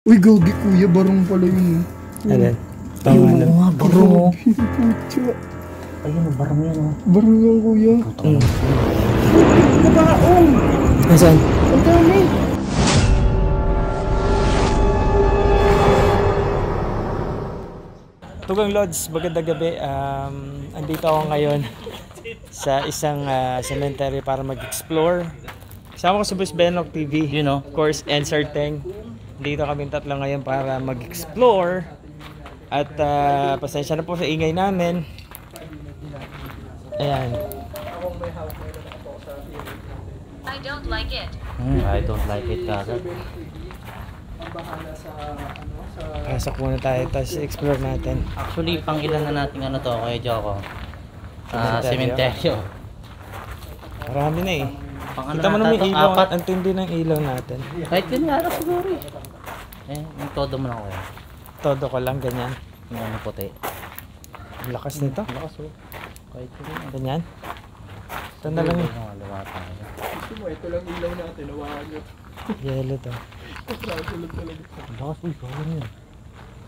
Uy, gagi kuya, barong pala yun. Alin? Ayun nga, barong. Putya. Ayun, barong yan. Barong yan kuya. Kabaong! Nasaan? Ang dami! Tugang Lods, magandang gabi. Andito ako ngayon sa isang cemetery para mag-explore. Kasama ko sa Boss Benok TV, You know. of course, and Sir Teng. Dito kami tatlo ngayon para mag-explore. At pasensya na po sa ingay namin. Ayan. I don't like it. I don't like it kagad. Pasok muna tayo, tapos explore natin. Actually, pang ilan na natin ano to, kaya Joko? Cementerio. Cementerio. Marami na eh. Pang ano Kita mo naman nata to? yung ilaw, Apat. ang tindi ng ilaw natin. Kahit yun nga lang siguro eh. Yung todo mo lang ako eh. Todo ko lang, ganyan. Yung ano puti. Ang lakas nito. Lakas oh. Kahit yun. Ganyan. Ito na lang yun. Luwa tayo. Gusto mo, ito lang ilaw natin. Nawahan nyo. Yellow to. Katrasulog talaga. Lakas uy, gawin yun.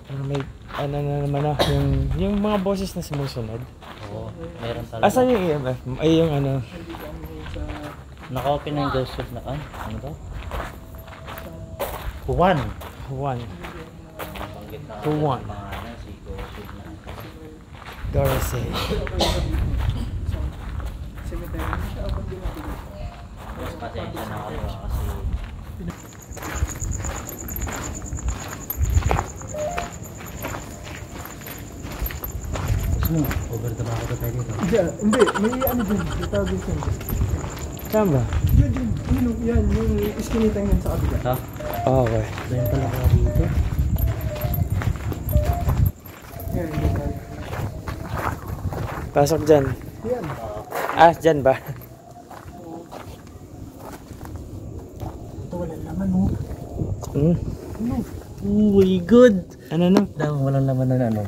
Pero may, ano na naman yung mga boses na sumusunod. Oo, meron talaga. Asan yung EMF? Ay, yung ano. Naka-open na yung ghost ship na, ano to? Juan. Juan. Banggit na Juan. pangalan, si ghost ship na. Dorsey. Cemetery. Siya ako din natin. Mas pasensya na kayo kasi over the back tayo dito. Hindi, may ano din. May tawag din siya. Saan ba? Yan, yung iskinitang yan sa kabila. Ha? Okay. Doon pala ka dito. Yan, yan. Pasok dyan. Yan. Dyan ba? Ito walang laman oh. Hmm? Oh my god. Ano no? Walang laman na ano.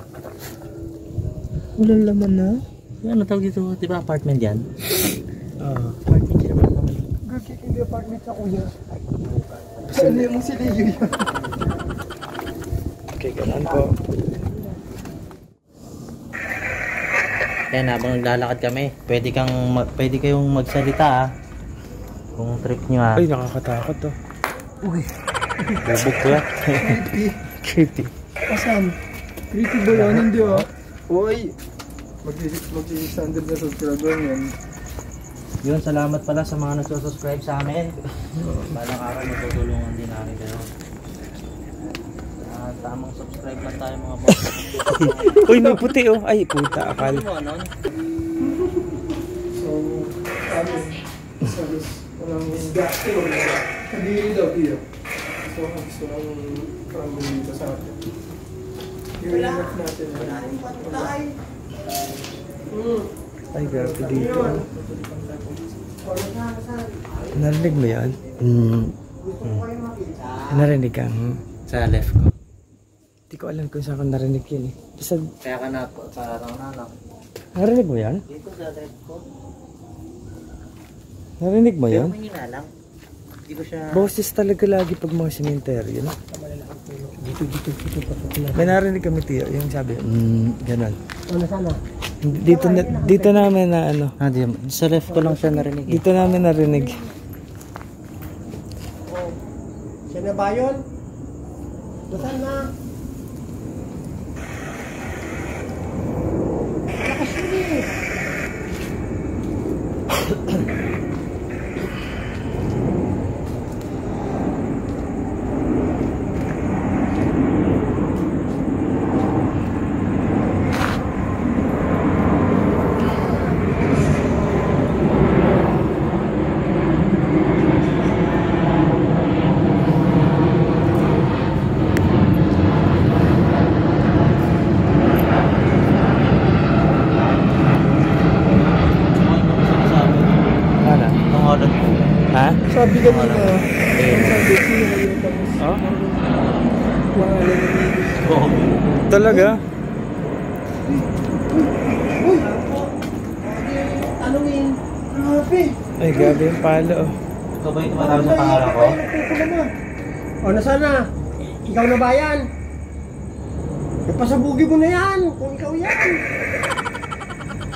Walang laman na? Yung ano tawag dito? Di ba apartment yan? Oo. Apartment siya naman naman. Gagi, hindi apartment sa kuya. Ano yung si Leo yun? Okay, ganun po. Kaya habang naglalakad kami, pwede kayong magsalita kung trip nyo Ay, nakakatakot to. Uy, Bubog ko yan. Creepy. asan? Creepy ba yan? Hindi ah. Uy! Mag-600 na subscriber yan. Yun, salamat pala sa mga nagsusubscribe sa amin. Balang araw magtutulungan din namin kayo. Tamang subscribe lang tayo mga boss. Uy, may puti oh. Ay, puta, akal. So, sabi, walang gasto. Hindi daw iyo. So, gusto lang family dito sa atin. Yung ingat natin. Ay, grabe dito. Narinig mo yan? Narinig kang Sa left ko. Hindi ko alam kung saan ko narinig yun eh. Basta, Kaya ka na, parang nalang. narinig mo yan? Dito sa left ko. Narinig mo yan? May lang. Hindi ko siya... Boses talaga lagi pag mga cemetery, no? Dito. May narinig kami tiyo, yung sabi, ganon. Ano sana? Dito namin na ano, Sa left ko lang siya narinig. dito namin narinig. Siya na ba yun? Nasaan na? Ano? Pangalan ko. Ha? Sabi kanina, sabi sino kayo tapos Oh? pangalan ni Oo. Talaga? Uy! Tanungin! Grabe! Ay, grabe yung palo. Ikaw ba yung tumatawag sa pangalan ko? O, nasaan na? Ikaw na ba yan? Pasabugi mo na yan, kung ikaw yan.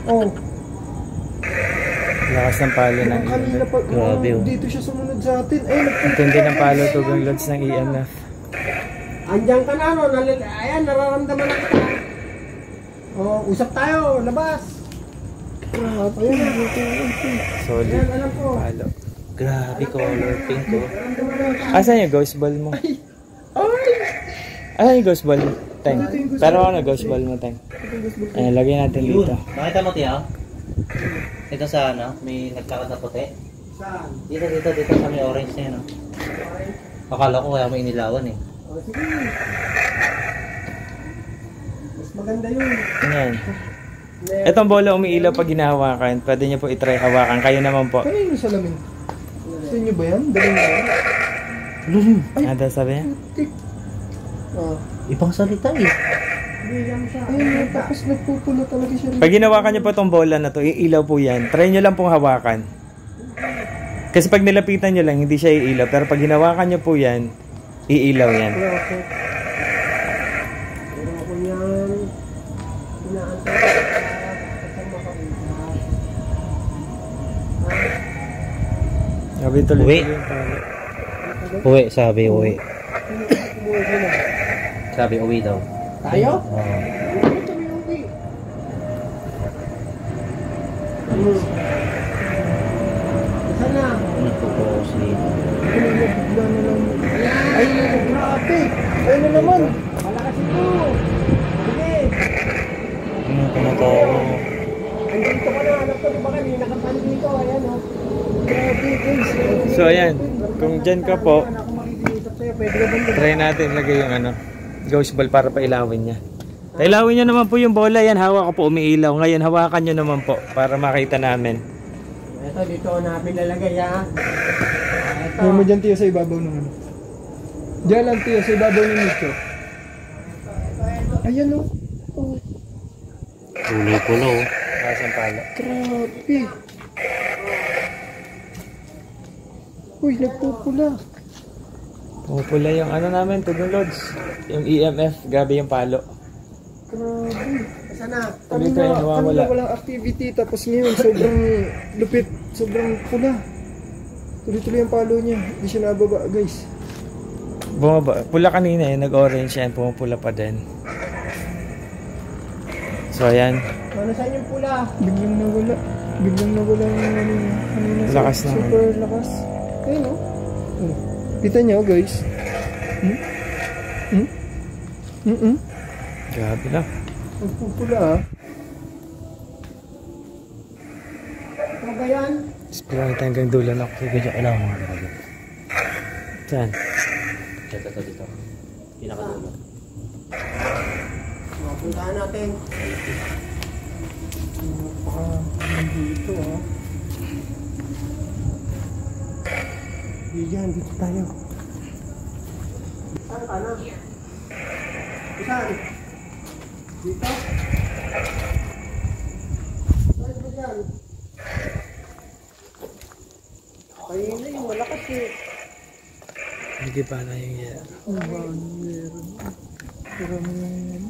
Oh, Lakas ng palo ng kanina EMF. pa, Grabe, oh. dito siya sumunod sa atin. Ay, Ang tindi ng palo tugang loads ng EMF. Andiyan ka na, no? Ayan, nararamdaman na kita. Oh, usap tayo, labas. Grabe, ayan, dito. Solid Ayan, alam ko. palo. Grabe, color pink ko. Asan yung ghost ball mo? Asan yung ghost ball mo? Teng. Pero ano ghost ball mo, Teng? Ayan, lagay natin Yun. dito. Nakita mo, Tia? Ito sa ano, may nagkakat na puti. Saan? Dito sa may orange na yun. Oh. Akala ko kaya may inilawan eh. Oh, sige. Mas maganda yun. Ayan. Itong bola umiilaw pag hinahawakan. Pwede niyo po itry hawakan. Kayo naman po. Kanino sa lamin? Sa inyo ba yan? Dali na yan? Ano sabi niya? Tik. Ah. Ibang salita eh. Bigyan siya. Ayun, tapos nagpupulo talaga siya rin. Pag hinawakan niyo po itong bola na to, iilaw po yan. Try niyo lang pong hawakan. Kasi pag nilapitan niyo lang, hindi siya iilaw. Pero pag hinawakan niyo po yan, iilaw yan. Pero ako yan, inaantay ko sa makakita. Sabi tuloy Uwi. yung palo. Uwi, sabi uwi. Umuwi ko na. Sabi uwi daw. Tayo? Oo. Umuwi kami uwi. Saan na? Nagpo-pause dito. Bigla na lang. Ay, grabe. Ayun na naman. Malakas ito. Sige. Ano tumatawa? Andito ka na. Alam ko, di ba kanina ka pa dito? Ayan, oh. Grabe, guys. So ayan, kung dyan ka po, Wala akong makikita sa'yo. Pwede ka bang try natin lagay yung ano, ghost ball para pailawin niya. Pailawin niyo naman po yung bola, yan hawak ko po umiilaw. Ngayon hawakan niyo naman po para makita namin. Ito, dito namin lalagay, ha? Ito. Huwag mo dyan, Tiyo, sa ibabaw ng ano. Diyan lang, Tiyo, sa ibabaw ng nicho. Ayan, oh. Oh, Pulo-pulo. Lakas ng palo. grabe. Uy, nagpupula. Pumupula yung ano namin, tugong loads. Yung EMF, gabi yung palo. Grabe. Saan na? Tuloy tayo, nawawala. Kanina walang activity, tapos ngayon sobrang lupit, sobrang pula. Tuloy-tuloy ang palo niya. Hindi siya nababa, guys. Bumaba. Pula kanina yun, nag-orange yan, pumupula pa din. So ayan, Ano saan yung pula? Biglang nawala. Biglang nawala yung ano niya. Kanina Lakas naman. super lakas. Ayun, oh. Oh. Kita niyo, guys. grabe na. Nagpupula, ah. Ano ba yan? Explore natin hanggang dulo na. Sige, kailangan mo nalagay. Saan? Dito. Pinakadulo. Puntahan natin. Nandito, ah. Diyan, dito tayo. Saan ka na? Saan? Dito? Saan ba dyan? Ayun na yung malakas eh. Hindi pa na yung yan. Ano ba? Meron. Meron.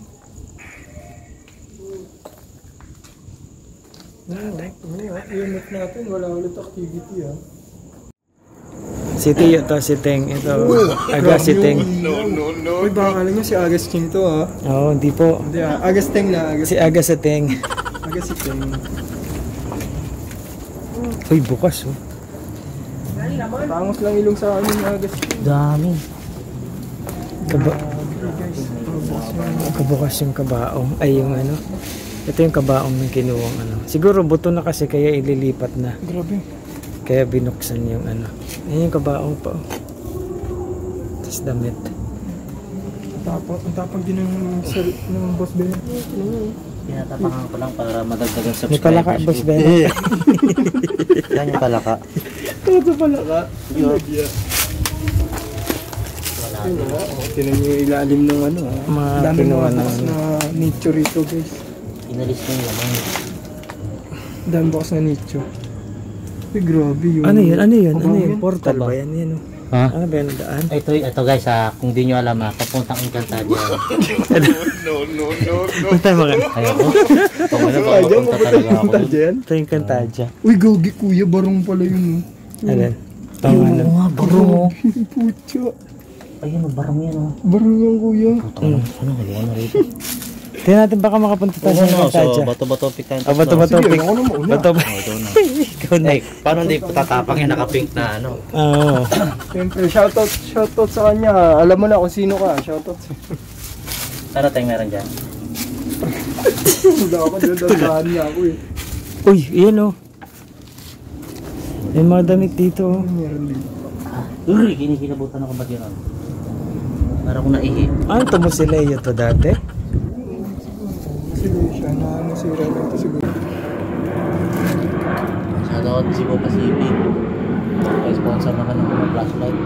Unit natin, wala ulit activity, ah. Si Tiyo to, si Teng. Ito, Agas si Teng. Uy, baka alam nyo si Agustin to, ah. Oo, hindi po. Hindi, ah. Agustin na, Si Agas si Teng. Agustin. Uy, bukas oh. Tangos lang ilong sa amin ni Agustin. Dami. Kabukas yung kabaong. Ay, yung ano. Ito yung kabaong ng kinuwang ano. Siguro buto na kasi kaya ililipat na. Grabe. Kaya binuksan yung ano. Ayan yung kabaong pa oh. Tapos damit. Ang tapang din ng boss Ben. Tinatapangan ko lang para madagdagan subscribers. May palaka, boss Ben. Yan yung palaka. Ito pala ka. Wala. Tinan nyo yung ilalim ng ano, ah. Mga Dami kinuha mga na box ano. na nicho rito, guys. Inalis na yung laman. Dami box na nicho. Uy, grabe yun. Ano yun? Ano yun? Ano Kabaong yun? yan? Portal Kaba. ba yan? Yan oh. Ha? Ano ba yung daan? Ito guys kung di nyo alam papuntang Encantadia. Punta mga. Ayoko. Kung ano ba, papunta talaga ako dun. Ito yung Kantadya. Uy, gogi kuya, barong pala yun. Alin? Oo nga, barong mo. Pucha. Ayun, barong yan oh. Barong yan kuya. Ano, ayoko na rito. Tingnan natin baka makapunta tayo sa Kantadya. Bato-bato pick tayo. Bato-bato Sige, pick. ako na mauna. Bato ba? Ito na. Ikaw na. Paano hindi tatapang yung naka-pink na ano? Oo. Siyempre, shoutout sa kanya. Alam mo na kung sino ka. Shoutout sa Sana tayong meron dyan. Wala ako dyan, dasahan niya ako eh. Uy, yan oh. May mga damit dito oh. Meron dito. Uy, kinikilabutan ako ba't yun? Para ko naihi. Ano to mo sila yun to dati? Siguro siya na nasira lang ito siguro. Shoutout si Boba CB. May sponsor naman ng mga flashlight.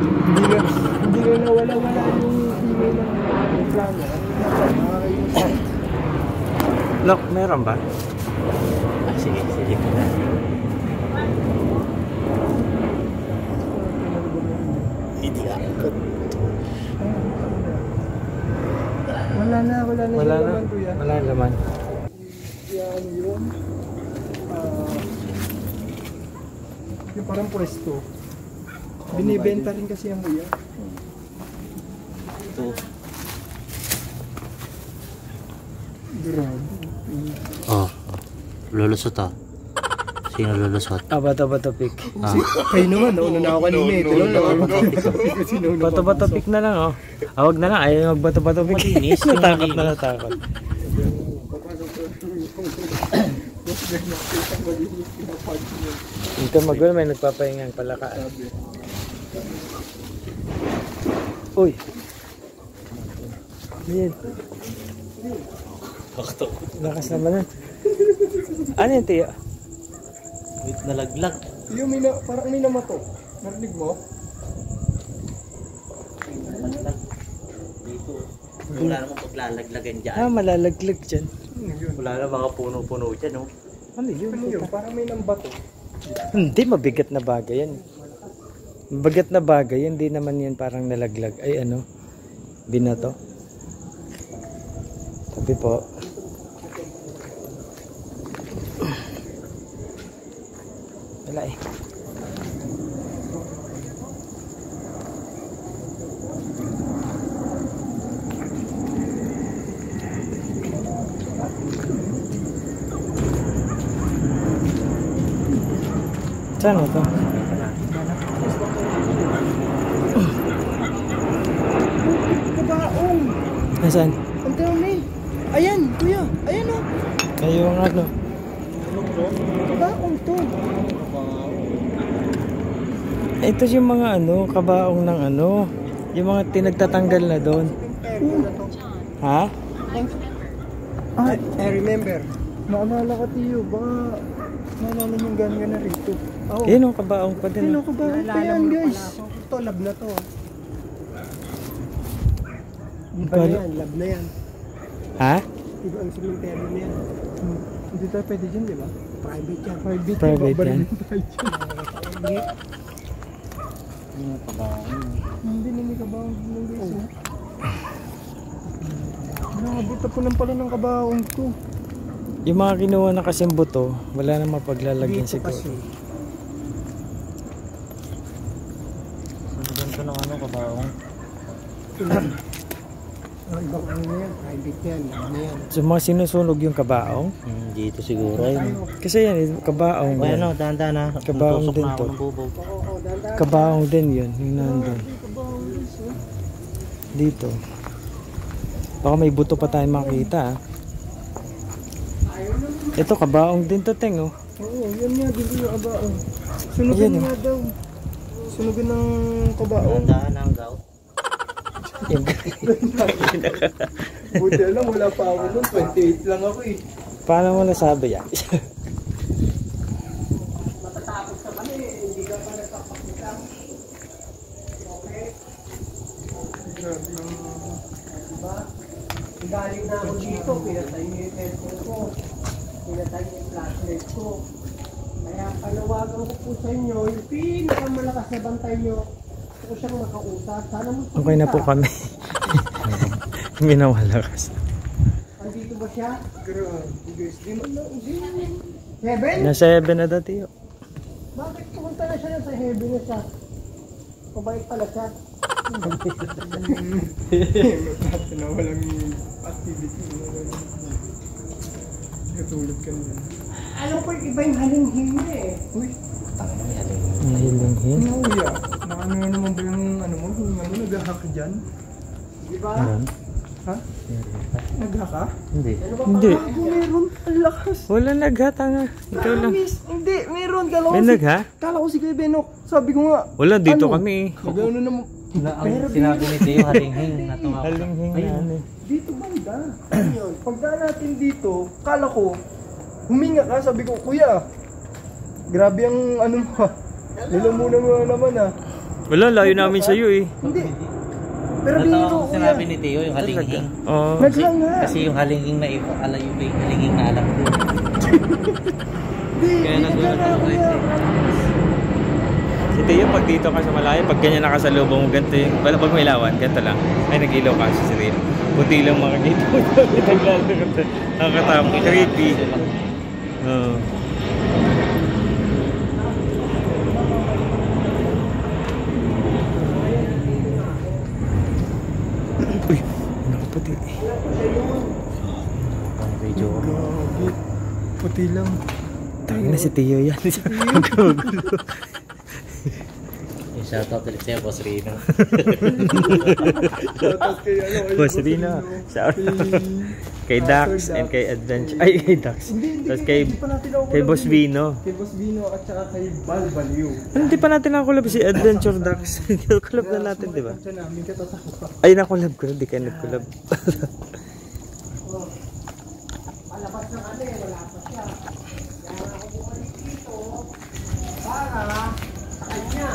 Hindi na nawala-wala yung email ng plano. Look, meron ba? Sige ko na. Hindi ako. Wala na Wala yung na. laman, kuya. Wala naman. Yan yun. Yung parang pwesto. Binibenta rin kasi ang kuya. Ito. Grabe. Oh. Lulusot ah. Sino lulusot? Bato-bato pick. Ah. Kayo naman, nauna na ako kanina eh. Tulong na ako. Kasi nauna Bato-bato pick na lang oh. Wag na lang, ayaw mag-bato-bato pick. Malinis, Natakot malinis. na natakot. Dito magulo, may nagpapahingang palakaan. Uy! Yan. Lakas naman yan. Ano yung tiyo? Wait, nalaglag. Yung parang may namato. Narinig mo? Nalaglag. Dito. Wala namang paglalaglagan dyan. Malalaglag dyan. Ano yun? Wala na mga puno-puno dyan oh. Ano yun? Ano yun? Parang may nambato. Hindi, mabigat na bagay yan. Mabigat na bagay, hindi naman yan parang nalaglag. Ay ano, binato. Sabi po. Wala eh. Saan ito? Kabaong! Nasaan? Ang dami! Ayan, kuya! Ayan o! Ayun ano. Kabaong to! Ito yung mga ano, kabaong ng ano. Yung mga tinagtatanggal na doon. Ha? I remember. Naalala ko tiyo, baka naalala niyong gano'n na rito. Oh. Yun ang kabaong pa din. Ano oh. kabaong pa yan guys? Ito, lab na to. Iba na yan, lab na yan. Ha? Iba ang cemetery na yan. Hindi tayo pwede dyan, di ba? Private yan. Private, Private babarilin yan. tayo dyan. Hindi na may kabaong ng guys. Grabe, tapunan pala ng kabaong ko. Yung mga kinuha na kasing buto, wala na mapaglalagyan Dito siguro. kasi. Ano ganito ng ano kabaong? Ang ibang ano na yan, private yan, lab na yan. So mga sinusunog yung kabaong. Dito siguro ayun. Kasi yan, kabaong. O yan. ano, dahan-dahan na. Kabaong Tusok din na ako to. ng bubog. Kabaong din yun, yung nandun. Dito. Baka may buto pa tayo makita. Ito, kabaong din to, Teng. Oh. Oo, yan nga, dito yung kabaong. Ayan, Sunugin oh. nga daw. Sunugin ng kabaong. Dahan-dahan ang gout. Buti lang, wala pa ako nun. 28 lang ako eh. Paano mo nasabi yan? Galing na ako dito, pinatay niyo yung cellphone ko, pinatay niyo yung flashlight ko. Kaya panawagan ko po sa inyo, yung pinakamalakas na bantay niyo, ko siyang makausap. Sana mo Okay na po kami. Hindi na malakas. Andito ba siya? Grabe guys, di man lang, hindi. Heaven? Nasa 7 na dati yun. Bakit pumunta na siya sa heaven na siya? Mabait pala siya. Na walang activity. Katulad ka nila. Alam ko yung iba yung haling-hing niya eh. Uy, Nahilinghin. kuya. Nakano na naman ba yung ano mo? Yung ano, nag-hack ka dyan? Di ba? Meron? Ha? Nag-hack ka? Hindi. Ano ba Hindi. Meron, ang lakas. Wala nagha, tanga. Ikaw lang. Promise, hindi, meron. Kala ko May si, nagha? kala ko si Kuya Benok. Sabi ko nga, Wala, dito ano? kami. Nag-ano naman. Ang sinabi ni Teo, haling-hing na tumawa. Halinghin na ano eh. Dito banda. Pagka natin dito, kala ko, huminga ka, sabi ko, Kuya, grabe ang ano mo ha. Nilamuna mo naman ha. Wala, layo namin sa'yo eh. Hindi. Pero Totoo dito, ang sinabi ni Teo, yung haling-hing. Oo. Naghang nga. Kasi yung haling-hing na iba, alayo ba yung haling-hing na alam ko. Kaya nagulat ako kay Teo. Si Teo, pag dito ka sa malayo, pag ganyan nakasalubong mo, ganito yung, wala pag may ilawan, ganito lang. Ay, nag-ilaw ka si Teo. Puti lang makakita mo. Nakakatama, creepy. Oo. Uy, nakaputi. Ang video ko. Grabe. Puti lang. Tangin na si Teo yan. Yung shoutout ulit sa'yo, Boss Rino. Shoutout kay ano, kay Boss Rino. Shout kay Dax and kay Adventure. Ay, kay Dax. Tapos kay Boss Vino. Kay Boss Vino at saka kay Bal Baliw. Hindi pa natin nakulab si Adventure Dax. Kulab na natin, di ba? Siya namin katatawa. Ay, nakulab ko. Hindi kayo nagkulab. Palabas na kami, wala pa siya. Kaya ako bumalik dito para sa kanya.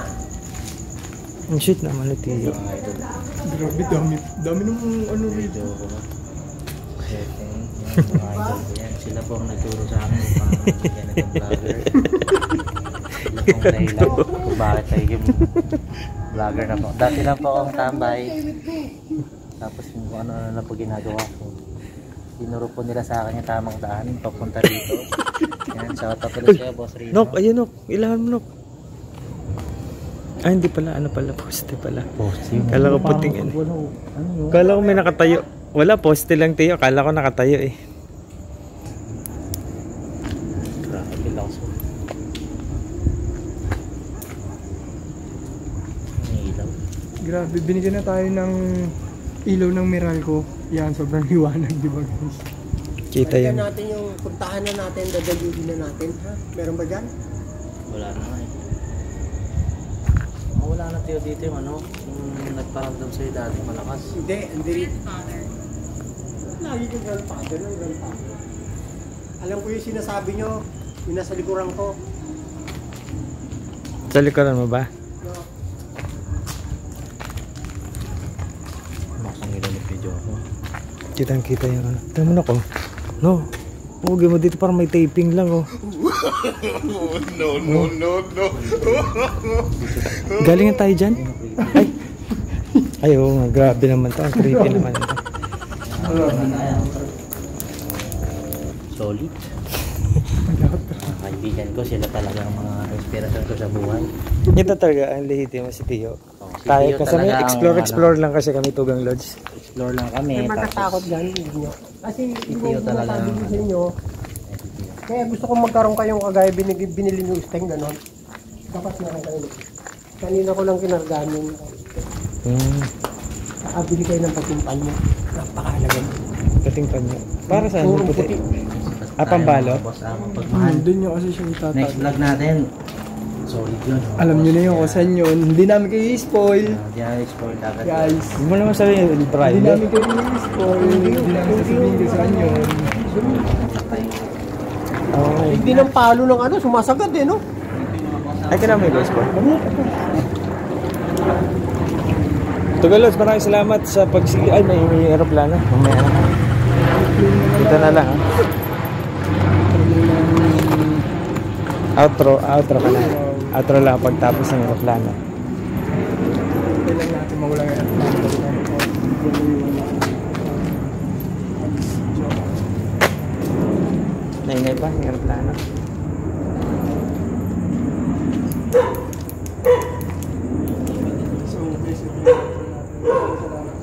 Ang shit naman ni Teo. Grabe, dami nung ano rito. Setting, yan, mga idol ko yan. Sila po ang nagturo sa akin kung paano magiging ng vlogger. Sila pong dahilan kung bakit tayo yung vlogger na po. Dati lang po akong tambay. Tapos yung kung ano-ano na po ginagawa ko. Tinuro po nila sa akin yung tamang daan papunta rito. Yan, shoutout ulit sa'yo, Boss Rino. Nok, ayun Nok. Ilahan mo Nok. Ay, hindi pala. Ano pala? Poste pala. Poste. Kala ko puting ano. Ano yun? Kala ko may nakatayo. Wala, poste lang Teo. Kala ko nakatayo eh. Grabe lang so. Ilaw. Grabe, binigyan na tayo ng ilaw ng Meralco. Yan, sobrang liwanag, di ba guys? Kita Balikan yan. natin yung puntahan na natin, dadalugin na natin. Ha? Meron ba dyan? Wala na nga eh. Wala na Teo dito yung ano, yung nagparamdam sa'yo dati malakas. Hindi, hindi. Lagi ko grandfather. Alam ko yung sinasabi nyo, yung nasa likuran ko. Sa likuran mo ba? No. Makasang ilan yung video ako. Kitang kita yung ano. Tama na ko. No. Huwag mo dito parang may taping lang oh. No. Galing tayo dyan? Ay. Ay oo nga. Grabe naman to. Ang creepy naman ito. Solid. Mga kaibigan ko, sila talaga ang mga inspirasyon ko sa buhay. Ito talaga ang lehitimo si Teo. Oh, si Tayo Teo kasi talaga ang, explore lang kasi kami Tugang Lodge. Explore lang kami. May matatakot dyan, hindi nyo. Kasi hindi ko Teo talaga masabi ang ko sa inyo. Kaya gusto kong magkaroon kayong kagaya binili nyo Steng, gano'n. Dapat meron kayo. Kanina ko lang kinargaan yun. Nakabili kayo ng patimpan nyo. Napakahalaga. Kating pa niyo. Para saan Purong yung puti? puti. Pambalo? Boss, ang pagmahal. Doon nyo kasi siya Next itatag. vlog natin. Solid yun. Alam nyo na yun kung saan yun. Hindi namin kayo i-spoil. Di na explore agad. Guys, Hindi mo naman sabihin yung hindi private. namin kayo i-spoil. Hindi namin sasabihin kung saan yun. Oh. Hindi ng palo ng ano, sumasagad eh, no? Ay, ka na may guys po. Tugang Lodge, maraming salamat sa pagsili. Ay, may aeroplano. Mamaya na. Ito na lang. Outro ka na. Outro lang pagtapos ng aeroplano. Naingay pa, yung aeroplano.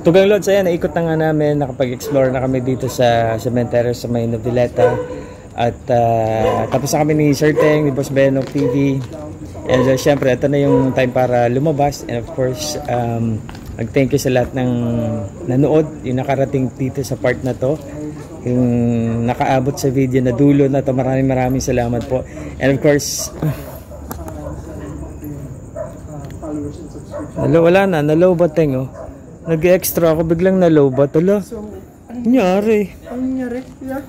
Tugang Lods, ayan, naikot na nga namin, nakapag-explore na kami dito sa cemetery sa may Noveleta. At tapos na kami ni Sir Teng, ni Boss Benok TV. And syempre, ito na yung time para lumabas. And of course, nag-thank you sa lahat ng nanood, yung nakarating dito sa part na to. Yung nakaabot sa video na dulo na to, maraming salamat po. And of course, wala na, nalobat Teng, oh. Nag-extra ako, biglang nalobat. Hala, nangyari. Ano nangyari? Yeah.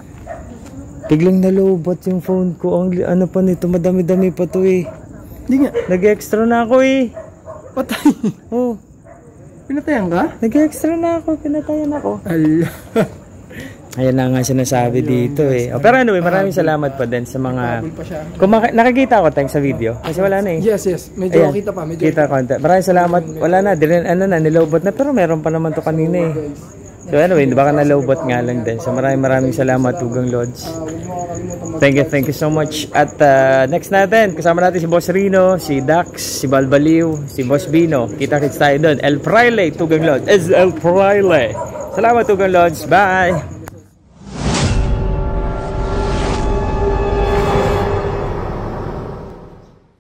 Biglang nalobat yung phone ko. Ang ano pa nito, madami-dami pa to eh. Hindi nga. Nag-extra na ako eh. Patay. Oh, Pinatayan ka? nag-extra na ako, pinatayan ako. Ala. Ayan na nga sinasabi dito eh. Oh, pero anyway, maraming salamat pa din sa mga... Habol pa siya. Kung nakikita ko Teng sa video, kasi wala na eh. Yes. Medyo Ayan, kita pa. Medyo kita konti. Maraming salamat. Wala na, nilobot na, pero meron pa naman to kanina eh. So anyway, baka nalobot nga lang din. So maraming salamat, Tugang Lods. Thank you so much. At next natin, kasama natin si Boss Rino, si Dax, si Balbaliw, si Boss Bino. Kita-kits tayo doon. El Fraile, Tugang Lods. El Fraile. Salamat, Tugang Lods. Bye!